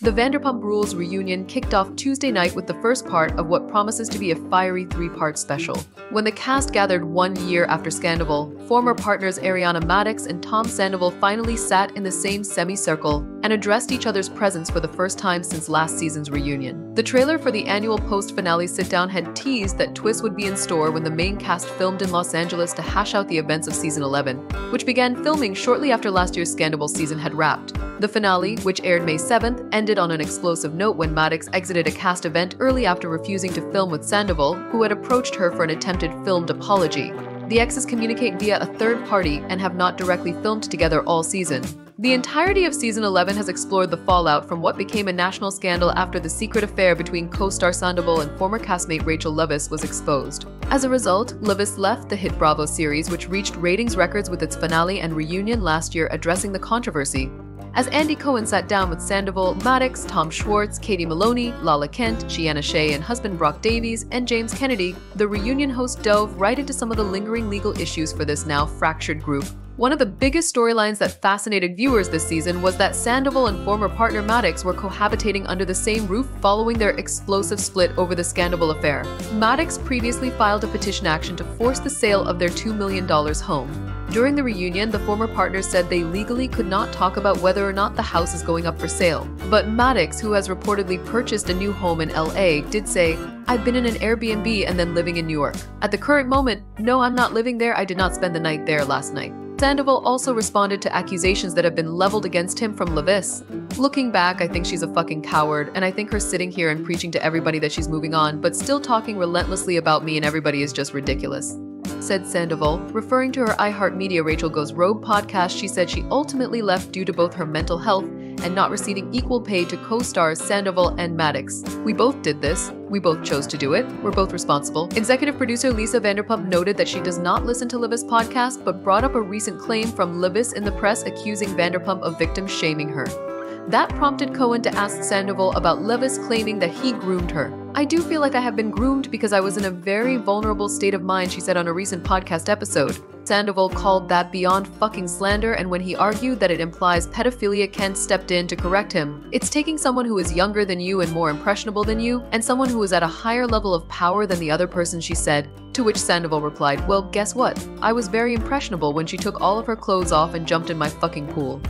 The Vanderpump Rules reunion kicked off Tuesday night with the first part of what promises to be a fiery three-part special. When the cast gathered 1 year after Scandal, former partners Ariana and Tom Sandoval finally sat in the same semicircle and addressed each other's presence for the first time since last season's reunion. The trailer for the annual post-finale sit-down had teased that twists would be in store when the main cast filmed in Los Angeles to hash out the events of season 11, which began filming shortly after last year's Scandal season had wrapped. The finale, which aired May 7th, ended on an explosive note when Maddox exited a cast event early after refusing to film with Sandoval, who had approached her for an attempted filmed apology. The exes communicate via a third party and have not directly filmed together all season. The entirety of season 11 has explored the fallout from what became a national scandal after the secret affair between co-star Sandoval and former castmate Rachel Leviss was exposed. As a result, Leviss left the hit Bravo series, which reached ratings records with its finale and reunion last year, addressing the controversy. As Andy Cohen sat down with Sandoval, Maddox, Tom Schwartz, Katie Maloney, Lala Kent, Gianna Shea and husband Brock Davies, and James Kennedy, the reunion host dove right into some of the lingering legal issues for this now fractured group. One of the biggest storylines that fascinated viewers this season was that Sandoval and former partner Maddox were cohabitating under the same roof following their explosive split over the Scandal affair. Maddox previously filed a petition action to force the sale of their $2 million home. During the reunion, the former partners said they legally could not talk about whether or not the house is going up for sale. But Maddox, who has reportedly purchased a new home in LA, did say, "I've been in an Airbnb and then living in New York. At the current moment, no, I'm not living there. I did not spend the night there last night." Sandoval also responded to accusations that have been leveled against him from Leviss. "Looking back, I think she's a fucking coward, and I think her sitting here and preaching to everybody that she's moving on, but still talking relentlessly about me and everybody is just ridiculous," said Sandoval. Referring to her iHeartMedia Rachel Goes Rogue podcast, she said she ultimately left due to both her mental health and not receiving equal pay to co-stars Sandoval and Maddox. "We both did this. We both chose to do it. We're both responsible." Executive producer Lisa Vanderpump noted that she does not listen to Leviss' podcast, but brought up a recent claim from Leviss in the press accusing Vanderpump of victim shaming her. That prompted Cohen to ask Sandoval about Leviss claiming that he groomed her. "I do feel like I have been groomed because I was in a very vulnerable state of mind," she said on a recent podcast episode. Sandoval called that beyond fucking slander, and when he argued that it implies pedophilia, Kent stepped in to correct him. "It's taking someone who is younger than you and more impressionable than you, and someone who is at a higher level of power than the other person," she said. To which Sandoval replied, "Well, guess what? I was very impressionable when she took all of her clothes off and jumped in my fucking pool."